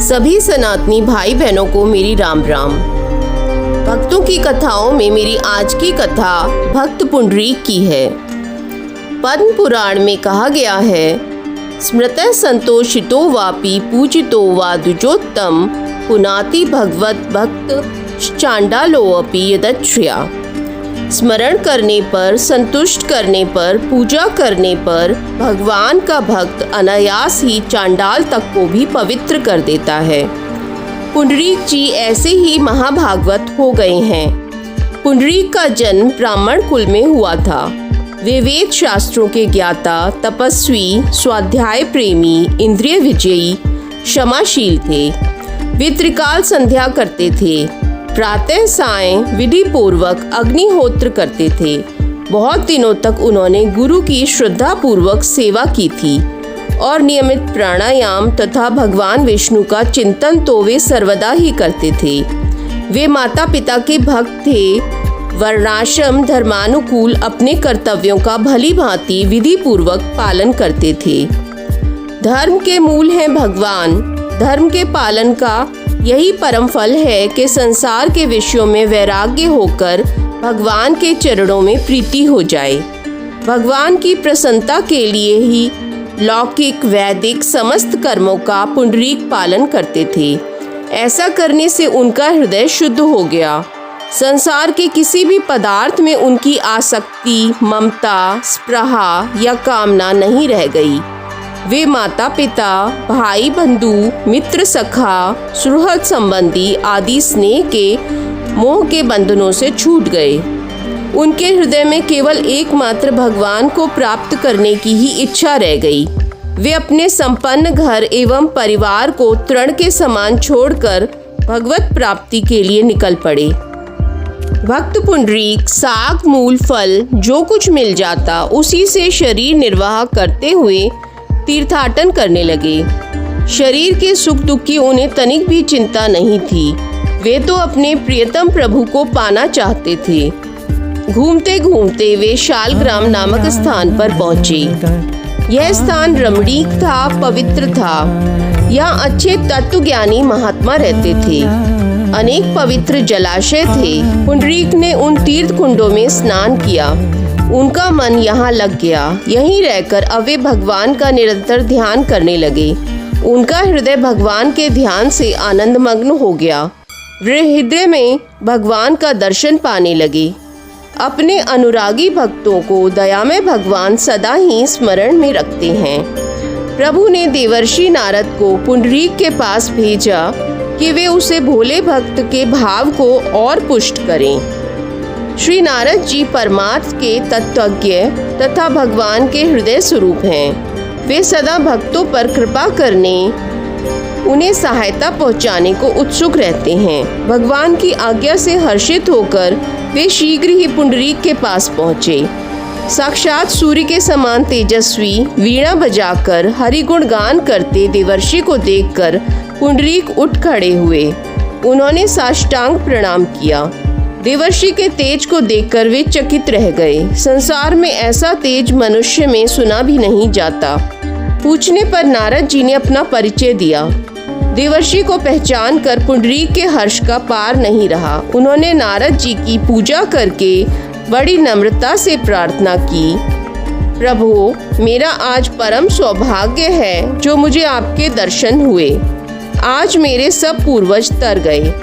सभी सनातनी भाई बहनों को मेरी राम राम। भक्तों की कथाओं में मेरी आज की कथा भक्त पुंडरीक की है। पद्म पुराण में कहा गया है, स्मृतः संतोषितो वापि पूजितो वा द्विजोत्तम पुनाति भगवत भक्त चांडालोऽपि यदच्छ्रिया। स्मरण करने पर, संतुष्ट करने पर, पूजा करने पर भगवान का भक्त अनायास ही चांडाल तक को भी पवित्र कर देता है। पुंडरीक जी ऐसे ही महाभागवत हो गए हैं। पुंडरीक का जन्म ब्राह्मण कुल में हुआ था। वे वेद शास्त्रों के ज्ञाता, तपस्वी, स्वाध्याय प्रेमी, इंद्रिय विजयी, क्षमाशील थे। वे त्रिकाल संध्या करते थे। प्रातः सायं विधि पूर्वक अग्निहोत्र करते थे। बहुत दिनों तक उन्होंने गुरु की श्रद्धा पूर्वक सेवा की थी और नियमित प्राणायाम तथा भगवान विष्णु का चिंतन तो वे सर्वदा ही करते थे। वे माता पिता के भक्त थे। वर्णाश्रम धर्मानुकूल अपने कर्तव्यों का भली भांति विधि पूर्वक पालन करते थे। धर्म के मूल हैं भगवान। धर्म के पालन का यही परम फल है कि संसार के विषयों में वैराग्य होकर भगवान के चरणों में प्रीति हो जाए। भगवान की प्रसन्नता के लिए ही लौकिक वैदिक समस्त कर्मों का पुंडरीक पालन करते थे। ऐसा करने से उनका हृदय शुद्ध हो गया। संसार के किसी भी पदार्थ में उनकी आसक्ति, ममता, स्पृहा या कामना नहीं रह गई। वे माता पिता, भाई बंधु, मित्र सखा, सुहृद संबंधी आदि स्नेह के मोह के बंधनों से छूट गए। उनके हृदय में केवल एकमात्र भगवान को प्राप्त करने की ही इच्छा रह गई। वे अपने संपन्न घर एवं परिवार को तृण के समान छोड़कर भगवत प्राप्ति के लिए निकल पड़े। भक्त पुंडरीक साग मूल फल जो कुछ मिल जाता उसी से शरीर निर्वाह करते हुए तीर्थाटन करने लगे। शरीर के सुख दुख की उन्हें तनिक भी चिंता नहीं थी। वे तो अपने प्रियतम प्रभु को पाना चाहते थे। घूमते घूमते वे शालग्राम नामक स्थान पर पहुंचे। यह स्थान रमणीक था, पवित्र था। यहाँ अच्छे तत्वज्ञानी महात्मा रहते थे। अनेक पवित्र जलाशय थे। पुंडरीक ने उन तीर्थ कुंडों में स्नान किया। उनका मन यहाँ लग गया। यहीं रहकर अब वे भगवान का निरंतर ध्यान करने लगे। उनका हृदय भगवान के ध्यान से आनंदमग्न हो गया। वे हृदय में भगवान का दर्शन पाने लगे। अपने अनुरागी भक्तों को दयामय भगवान सदा ही स्मरण में रखते हैं। प्रभु ने देवर्षि नारद को पुंडरीक के पास भेजा कि वे उसे भोले भक्त के भाव को और पुष्ट करें। श्री नारद जी परमार्थ के तत्वज्ञ तथा भगवान के हृदय स्वरूप हैं। वे सदा भक्तों पर कृपा करने, उन्हें सहायता पहुंचाने को उत्सुक रहते हैं। भगवान की आज्ञा से हर्षित होकर वे शीघ्र ही पुंडरीक के पास पहुँचे। साक्षात सूर्य के समान तेजस्वी वीणा बजाकर हरिगुण गान करते देवर्षि को देखकर पुंडरीक उठ खड़े हुए। उन्होंने साष्टांग प्रणाम किया। देवर्षि के तेज को देखकर वे चकित रह गए। संसार में ऐसा तेज मनुष्य में सुना भी नहीं जाता। पूछने पर नारद जी ने अपना परिचय दिया। देवर्षि को पहचान कर पुंडरीक के हर्ष का पार नहीं रहा। उन्होंने नारद जी की पूजा करके बड़ी नम्रता से प्रार्थना की, प्रभु, मेरा आज परम सौभाग्य है जो मुझे आपके दर्शन हुए। आज मेरे सब पूर्वज तर गए।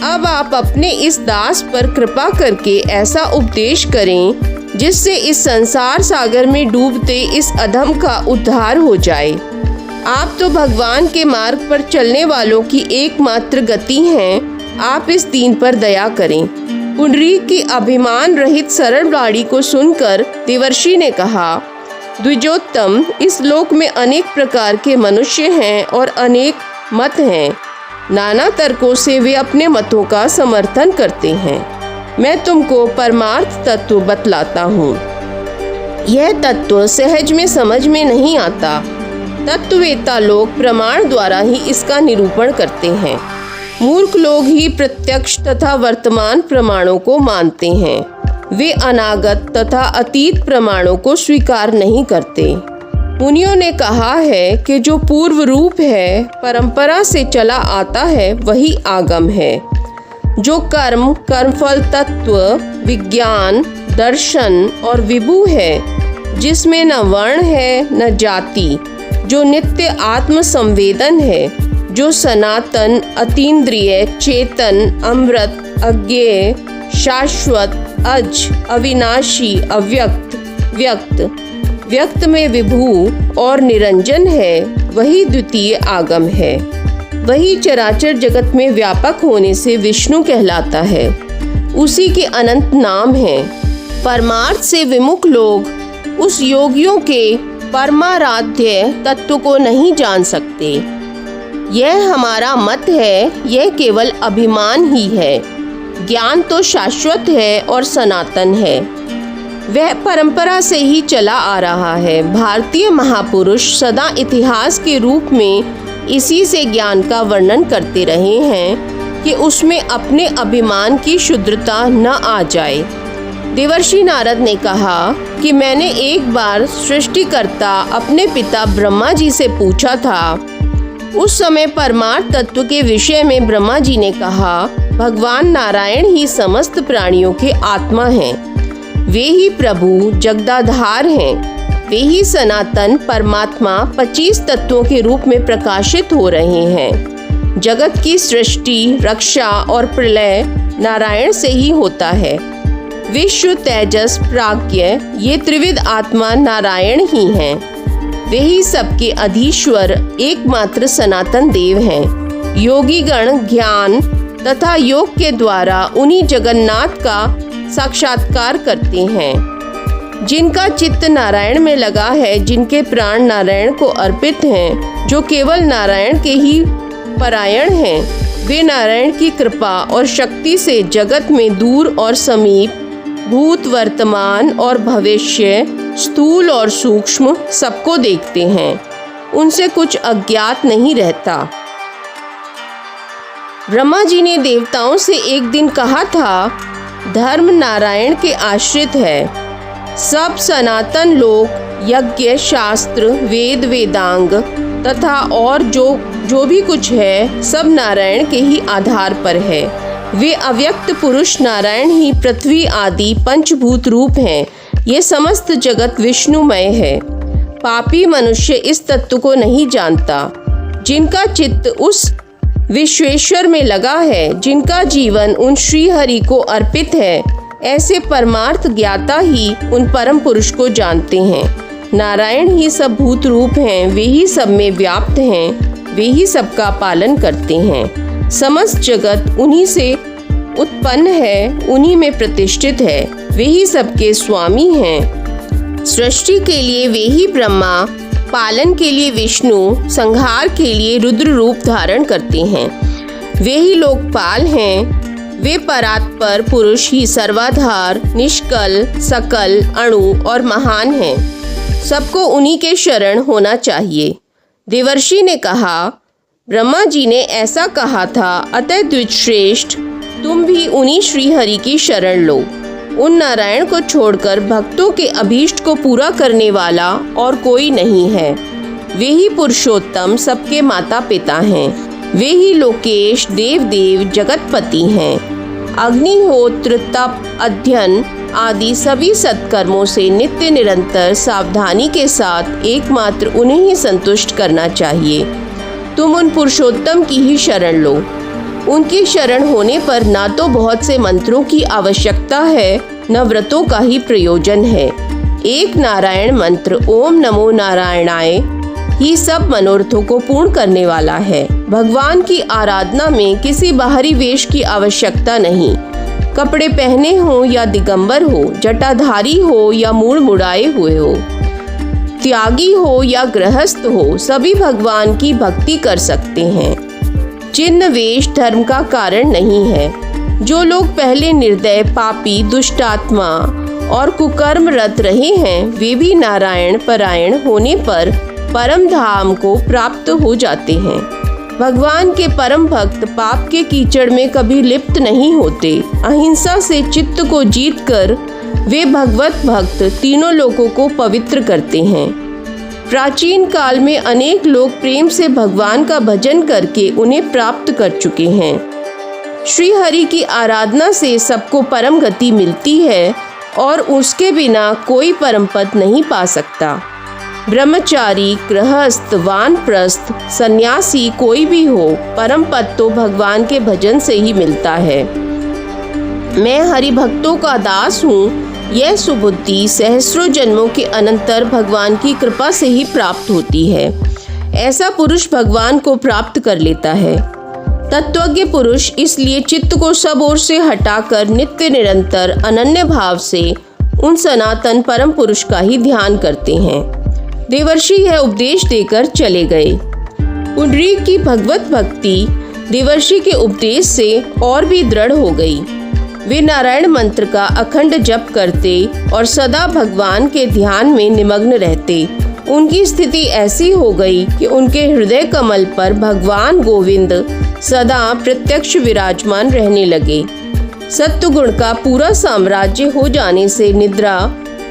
अब आप अपने इस दास पर कृपा करके ऐसा उपदेश करें जिससे इस संसार सागर में डूबते इस अधम का उद्धार हो जाए। आप तो भगवान के मार्ग पर चलने वालों की एकमात्र गति हैं। आप इस दीन पर दया करें। पुंडरीक की अभिमान रहित सरल वाणी को सुनकर देवर्षि ने कहा, द्विजोत्तम, इस लोक में अनेक प्रकार के मनुष्य हैं और अनेक मत हैं। नाना तर्कों से वे अपने मतों का समर्थन करते हैं। मैं तुमको परमार्थ तत्व बतलाता हूँ। यह तत्व सहज में समझ में नहीं आता। तत्ववेत्ता लोग प्रमाण द्वारा ही इसका निरूपण करते हैं। मूर्ख लोग ही प्रत्यक्ष तथा वर्तमान प्रमाणों को मानते हैं। वे अनागत तथा अतीत प्रमाणों को स्वीकार नहीं करते। मुनियों ने कहा है कि जो पूर्व रूप है, परंपरा से चला आता है, वही आगम है। जो कर्म, कर्मफल तत्व, विज्ञान, दर्शन और विभू है, जिसमें न वर्ण है न जाति, जो नित्य आत्म संवेदन है, जो सनातन, अतीन्द्रिय, चेतन, अमृत, अज्ञेय, शाश्वत, अज, अविनाशी, अव्यक्त, व्यक्त, व्यक्त में विभू और निरंजन है, वही द्वितीय आगम है। वही चराचर जगत में व्यापक होने से विष्णु कहलाता है। उसी के अनंत नाम हैं। परमार्थ से विमुख लोग उस योगियों के परमाराध्य तत्व को नहीं जान सकते। यह हमारा मत है, यह केवल अभिमान ही है। ज्ञान तो शाश्वत है और सनातन है, वह परंपरा से ही चला आ रहा है। भारतीय महापुरुष सदा इतिहास के रूप में इसी से ज्ञान का वर्णन करते रहे हैं कि उसमें अपने अभिमान की शुद्धता न आ जाए। देवर्षि नारद ने कहा कि मैंने एक बार सृष्टिकर्ता अपने पिता ब्रह्मा जी से पूछा था। उस समय परमार्थ तत्व के विषय में ब्रह्मा जी ने कहा, भगवान नारायण ही समस्त प्राणियों के आत्मा हैं। वे ही प्रभु जगदाधार हैं। वे ही सनातन परमात्मा 25 तत्वों के रूप में प्रकाशित हो रहे हैं। जगत की सृष्टि, रक्षा और प्रलय नारायण से ही होता है। विश्व, तेजस, प्राज्ञ, ये त्रिविध आत्मा नारायण ही हैं। वे ही सबके अधीश्वर एकमात्र सनातन देव हैं। योगी गण ज्ञान तथा योग के द्वारा उन्हीं जगन्नाथ का साक्षात्कार करते हैं। जिनका चित्त नारायण में लगा है, जिनके प्राण नारायण को अर्पित हैं, जो केवल नारायण के ही परायण हैं, वे नारायण की कृपा और शक्ति से जगत में दूर और समीप, भूत, वर्तमान और भविष्य, स्थूल और सूक्ष्म सबको देखते हैं। उनसे कुछ अज्ञात नहीं रहता। ब्रह्मा जी ने देवताओं से एक दिन कहा था, धर्म नारायण के आश्रित है। सब सनातन लोक, यज्ञ, शास्त्र, वेद, वेदांग तथा और जो भी कुछ है, सब नारायण के ही आधार पर है। वे अव्यक्त पुरुष नारायण ही पृथ्वी आदि पंचभूत रूप हैं। ये समस्त जगत विष्णुमय है। पापी मनुष्य इस तत्व को नहीं जानता। जिनका चित्त उस विश्वेश्वर में लगा है, जिनका जीवन उन श्री हरि को अर्पित है, ऐसे परमार्थ ज्ञाता ही उन परम पुरुष को जानते हैं। नारायण ही सब भूत रूप हैं। वे ही सब में व्याप्त हैं। वे ही सबका पालन करते हैं। समस्त जगत उन्हीं से उत्पन्न है, उन्हीं में प्रतिष्ठित है। वे ही सबके स्वामी हैं। सृष्टि के लिए वे ही ब्रह्मा, पालन के लिए विष्णु, संहार के लिए रुद्र रूप धारण करते हैं। वे ही लोकपाल हैं। वे परात्पर पुरुष ही सर्वाधार, निष्कल, सकल, अणु और महान हैं। सबको उन्हीं के शरण होना चाहिए। देवर्षि ने कहा, ब्रह्मा जी ने ऐसा कहा था, अतः द्विजश्रेष्ठ, तुम भी उन्हीं श्रीहरि की शरण लो। उन नारायण को छोड़कर भक्तों के अभीष्ट को पूरा करने वाला और कोई नहीं है। वे ही पुरुषोत्तम, सबके माता पिता हैं। वे ही लोकेश, देव, जगतपति हैं। अग्निहोत्र, तप, अध्ययन आदि सभी सत्कर्मों से नित्य निरंतर सावधानी के साथ एकमात्र उन्हें ही संतुष्ट करना चाहिए। तुम उन पुरुषोत्तम की ही शरण लो। उनकी शरण होने पर ना तो बहुत से मंत्रों की आवश्यकता है, न व्रतों का ही प्रयोजन है। एक नारायण मंत्र ओम नमो नारायणाय ही सब मनोरथों को पूर्ण करने वाला है। भगवान की आराधना में किसी बाहरी वेश की आवश्यकता नहीं। कपड़े पहने हो या दिगंबर हो, जटाधारी हो या मूड़ मुड़ाए हुए हो, त्यागी हो या गृहस्थ हो, सभी भगवान की भक्ति कर सकते हैं। चिन्ह वेश धर्म का कारण नहीं है। जो लोग पहले निर्दय, पापी, दुष्टात्मा और कुकर्मरत रहे हैं, वे भी नारायण परायण होने पर परम धाम को प्राप्त हो जाते हैं। भगवान के परम भक्त पाप के कीचड़ में कभी लिप्त नहीं होते। अहिंसा से चित्त को जीतकर वे भगवत भक्त तीनों लोकों को पवित्र करते हैं। प्राचीन काल में अनेक लोग प्रेम से भगवान का भजन करके उन्हें प्राप्त कर चुके हैं। श्री हरि की आराधना से सबको परम गति मिलती है और उसके बिना कोई परम पद नहीं पा सकता। ब्रह्मचारी, गृहस्थ, वानप्रस्थ, सन्यासी कोई भी हो, परम पद तो भगवान के भजन से ही मिलता है। मैं हरि भक्तों का दास हूँ, यह सुबुद्धि सहस्रों जन्मों के अनंतर भगवान की कृपा से ही प्राप्त होती है। ऐसा पुरुष भगवान को प्राप्त कर लेता है। तत्वज्ञ पुरुष इसलिए चित्त को सब ओर से हटाकर नित्य निरंतर अनन्य भाव से उन सनातन परम पुरुष का ही ध्यान करते हैं। देवर्षि यह उपदेश देकर चले गए। पुंडरीक की भगवत भक्ति देवर्षि के उपदेश से और भी दृढ़ हो गई। वे नारायण मंत्र का अखंड जप करते और सदा भगवान के ध्यान में निमग्न रहते। उनकी स्थिति ऐसी हो गई कि उनके हृदय कमल पर भगवान गोविंद सदा प्रत्यक्ष विराजमान रहने लगे। सत्वगुण का पूरा साम्राज्य हो जाने से निद्रा,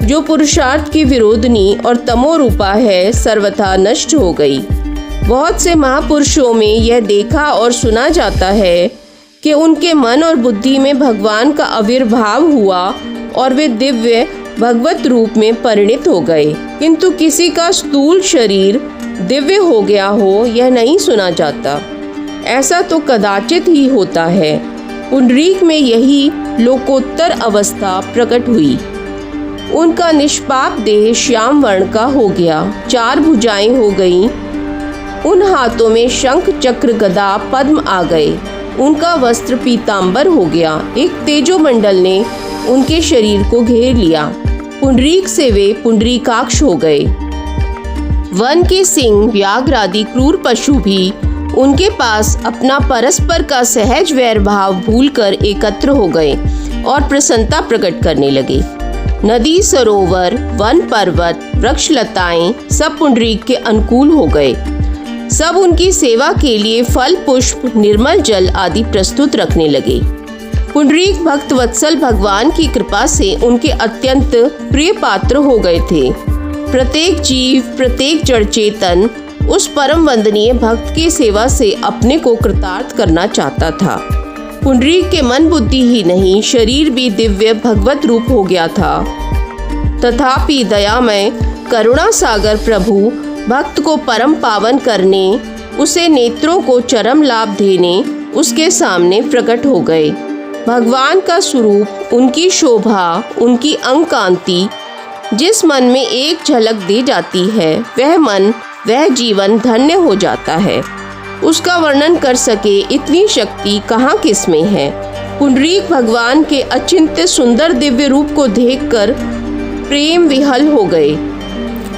जो पुरुषार्थ की विरोधनी और तमोरूपा है, सर्वथा नष्ट हो गई। बहुत से महापुरुषों में यह देखा और सुना जाता है कि उनके मन और बुद्धि में भगवान का आविर्भाव हुआ और वे दिव्य भगवत रूप में परिणित हो गए, किंतु किसी का स्थूल शरीर दिव्य हो गया हो यह नहीं सुना जाता। ऐसा तो कदाचित ही होता है। पुंडरीक में यही लोकोत्तर अवस्था प्रकट हुई। उनका निष्पाप देह श्याम वर्ण का हो गया, 4 भुजाएं हो गईं। उन हाथों में शंख, चक्र, गदा, पद्म आ गए। उनका वस्त्र पीतांबर हो गया। एक तेजोमंडल ने उनके शरीर को घेर लिया। पुंडरीक से वे पुंडरीकाक्ष हो गए। वन के सिंह, व्याघ्र आदि क्रूर पशु भी उनके पास अपना परस्पर का सहज वैर भाव भूलकर एकत्र हो गए और प्रसन्नता प्रकट करने लगे। नदी, सरोवर, वन, पर्वत, वृक्ष, लताएं सब पुंडरीक के अनुकूल हो गए। सब उनकी सेवा के लिए फल, पुष्प, निर्मल जल आदि प्रस्तुत रखने लगे। पुंडरीक भक्त वत्सल भगवान की कृपा से उनके अत्यंत प्रिय पात्र हो गए थे। प्रत्येक जीव, प्रत्येक जड़ चेतन उस परम वंदनीय भक्त की सेवा से अपने को कृतार्थ करना चाहता था। पुंडरीक के मन, बुद्धि ही नहीं, शरीर भी दिव्य भगवत रूप हो गया था। तथापि दयामय करुणा सागर प्रभु भक्त को परम पावन करने, उसे नेत्रों को चरम लाभ देने उसके सामने प्रकट हो गए। भगवान का स्वरूप, उनकी शोभा, उनकी अंग कांति जिस मन में एक झलक दे जाती है, वह मन, वह जीवन धन्य हो जाता है। उसका वर्णन कर सके इतनी शक्ति कहाँ किसमें है। पुंडरीक भगवान के अचिंत्य सुंदर दिव्य रूप को देखकर प्रेम विहल हो गए।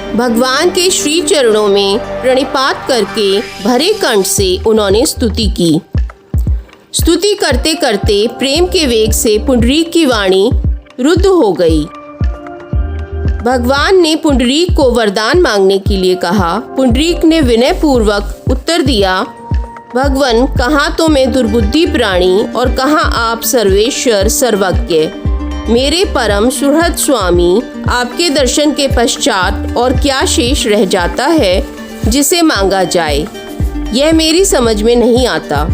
भगवान के श्री चरणों में प्रणिपात करके भरे कंठ से उन्होंने स्तुति की। स्तुति करते करते प्रेम के वेग से पुंडरीक की वाणी रुद्ध हो गई। भगवान ने पुंडरीक को वरदान मांगने के लिए कहा। पुंडरीक ने विनय पूर्वक उत्तर दिया, भगवन, कहाँ तो मैं दुर्बुद्धि प्राणी और कहाँ आप सर्वेश्वर सर्वज्ञ। मेरे परम सुहृद स्वामी, आपके दर्शन के पश्चात और क्या शेष रह जाता है जिसे मांगा जाए, यह मेरी समझ में नहीं आता।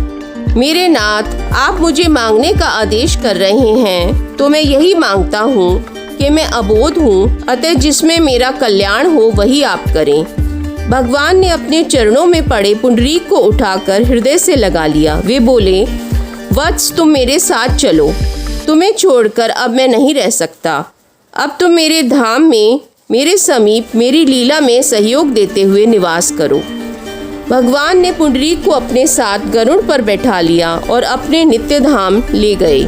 मेरे नाथ, आप मुझे मांगने का आदेश कर रहे हैं तो मैं यही मांगता हूँ कि मैं अबोध हूँ, अतः जिसमें मेरा कल्याण हो वही आप करें। भगवान ने अपने चरणों में पड़े पुंडरीक को उठाकर हृदय से लगा लिया। वे बोले, वत्स, तुम मेरे साथ चलो, तुम्हें छोड़कर अब मैं नहीं रह सकता। अब तुम मेरे धाम में, मेरे समीप, मेरी लीला में सहयोग देते हुए निवास करो। भगवान ने पुंडरीक को अपने साथ गरुड़ पर बैठा लिया और अपने नित्य धाम ले गए।